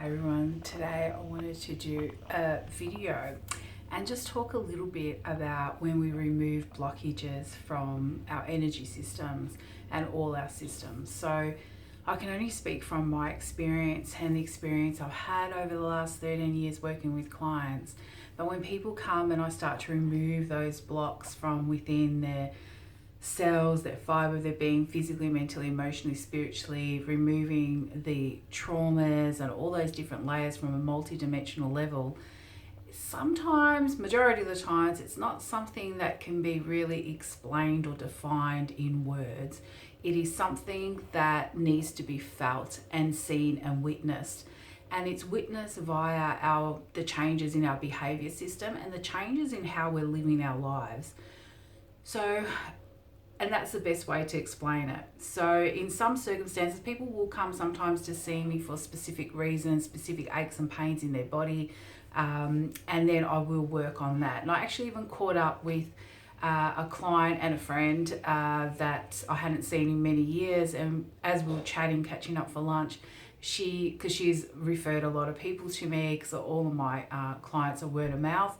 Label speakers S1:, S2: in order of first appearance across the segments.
S1: Hi everyone, today I wanted to do a video and just talk a little bit about when we remove blockages from our energy systems and all our systems. So I can only speak from my experience and the experience I've had over the last 13 years working with clients. But when people come and I start to remove those blocks from within their cells, their fiber, their being, physically, mentally, emotionally, spiritually, removing the traumas and all those different layers from a multi-dimensional level, sometimes, majority of the times, it's not something that can be really explained or defined in words. It is something that needs to be felt and seen and witnessed. And it's witnessed via the changes in our behaviour system and the changes in how we're living our lives. And that's the best way to explain it. So in some circumstances, people will come sometimes to see me for specific reasons, specific aches and pains in their body, and then I will work on that. And I actually even caught up with a client and a friend that I hadn't seen in many years, and as we were chatting, catching up for lunch, because she's referred a lot of people to me, because all of my clients are word of mouth.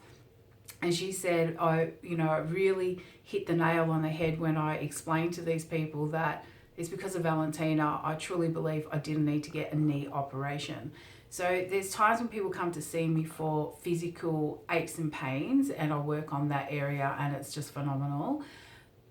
S1: And she said, I really hit the nail on the head when I explained to these people that it's because of Valentina. I truly believe I didn't need to get a knee operation. So there's times when people come to see me for physical aches and pains, and I work on that area, and it's just phenomenal.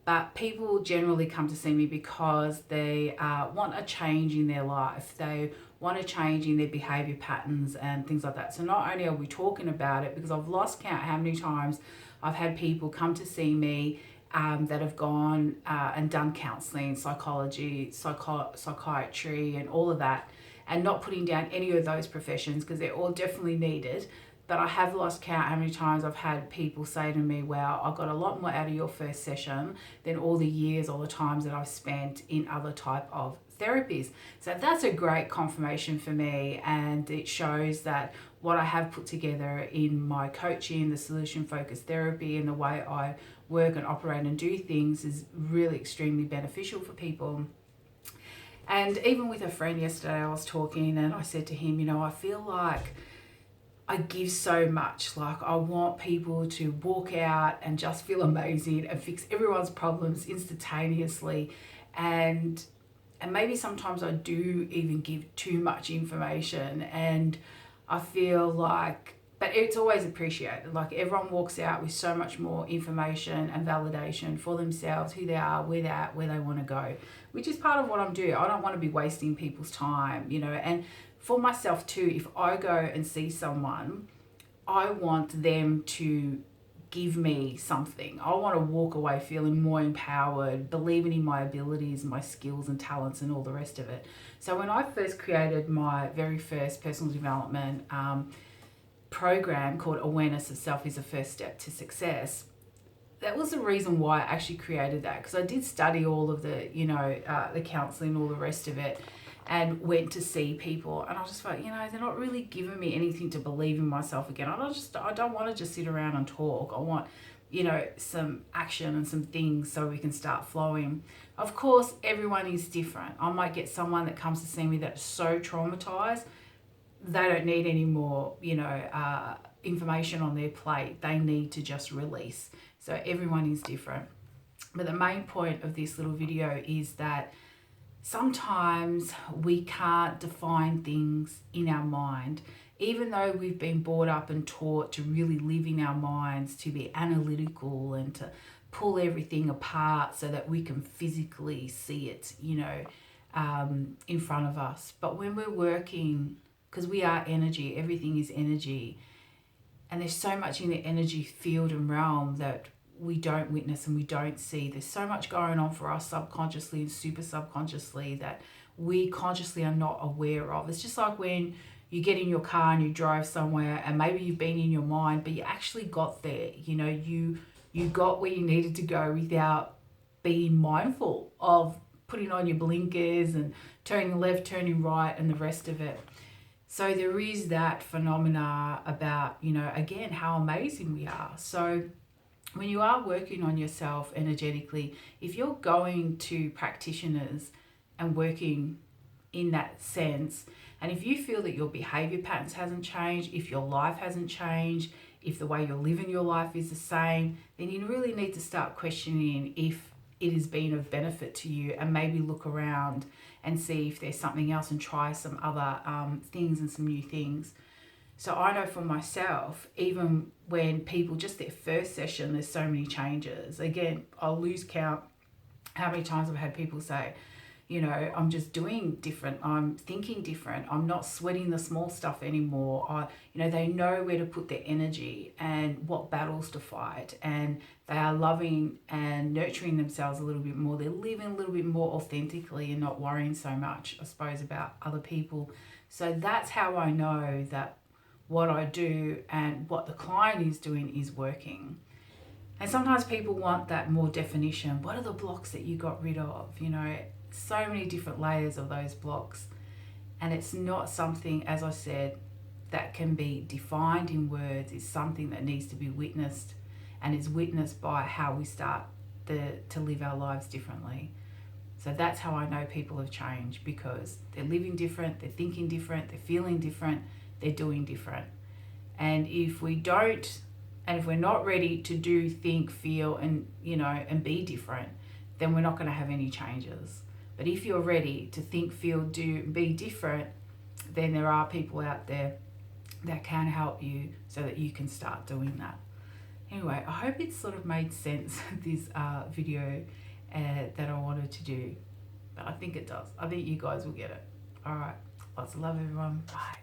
S1: But people generally come to see me because they want a change in their life. They want a change in their behaviour patterns and things like that. So not only are we talking about it, because I've lost count how many times I've had people come to see me that have gone and done counselling, psychology, psychiatry and all of that, and not putting down any of those professions because they're all definitely needed. But I have lost count how many times I've had people say to me, wow, I got a lot more out of your first session than all the times that I've spent in other type of therapies. So that's a great confirmation for me, and it shows that what I have put together in my coaching, the solution focused therapy, and the way I work and operate and do things is really extremely beneficial for people. And even with a friend yesterday, I was talking and I said to him, I feel like I give so much. Like, I want people to walk out and just feel amazing and fix everyone's problems instantaneously. And maybe sometimes I do even give too much information, and I feel like, but it's always appreciated. Like, everyone walks out with so much more information and validation for themselves, who they are, where they're at, where they want to go, which is part of what I'm doing. I don't want to be wasting people's time, and for myself too, if I go and see someone, I want them to give me something. I want to walk away feeling more empowered, believing in my abilities, my skills and talents and all the rest of it. So when I first created my very first personal development program called Awareness of Self is the First Step to Success, that was the reason why I actually created that, because I did study all of the, the counselling, all the rest of it, and went to see people, and I just felt, they're not really giving me anything to believe in myself again. I don't want to just sit around and talk. I want, some action and some things so we can start flowing. Of course, everyone is different. I might get someone that comes to see me that's so traumatized, they don't need any more, information on their plate. They need to just release. So everyone is different. But the main point of this little video is that sometimes we can't define things in our mind, even though we've been brought up and taught to really live in our minds, to be analytical and to pull everything apart so that we can physically see it, in front of us. But when we're working, because we are energy, everything is energy, and there's so much in the energy field and realm that we don't witness and we don't see. There's so much going on for us subconsciously and super subconsciously that we consciously are not aware of. It's just like when you get in your car and you drive somewhere, and maybe you've been in your mind, but you actually got there. You got where you needed to go without being mindful of putting on your blinkers and turning left, turning right, and the rest of it. So there is that phenomena about, again, how amazing we are. So when you are working on yourself energetically, if you're going to practitioners and working in that sense, And if you feel that your behavior patterns hasn't changed, if your life hasn't changed, if the way you're living your life is the same, then you really need to start questioning if it has been of benefit to you, and maybe look around and see if there's something else and try some other things and some new things. So I know for myself, even when people, just their first session, there's so many changes. Again, I'll lose count how many times I've had people say, you know, I'm just doing different, I'm thinking different, I'm not sweating the small stuff anymore. They know where to put their energy and what battles to fight, and they are loving and nurturing themselves a little bit more. They're living a little bit more authentically and not worrying so much, I suppose, about other people. So that's how I know that what I do and what the client is doing is working. And sometimes people want that more definition. What are the blocks that you got rid of? So many different layers of those blocks. And it's not something, as I said, that can be defined in words. It's something that needs to be witnessed, and is witnessed by how we start to live our lives differently. So that's how I know people have changed, because they're living different, they're thinking different, they're feeling different, they're doing different. And if we don't, and if we're not ready to do, think, feel, and be different, then we're not going to have any changes. But if you're ready to think, feel, do, be different, then there are people out there that can help you so that you can start doing that. Anyway, I hope it sort of made sense, this video that I wanted to do. But I think it does. I think you guys will get it. All right. Lots of love, everyone. Bye.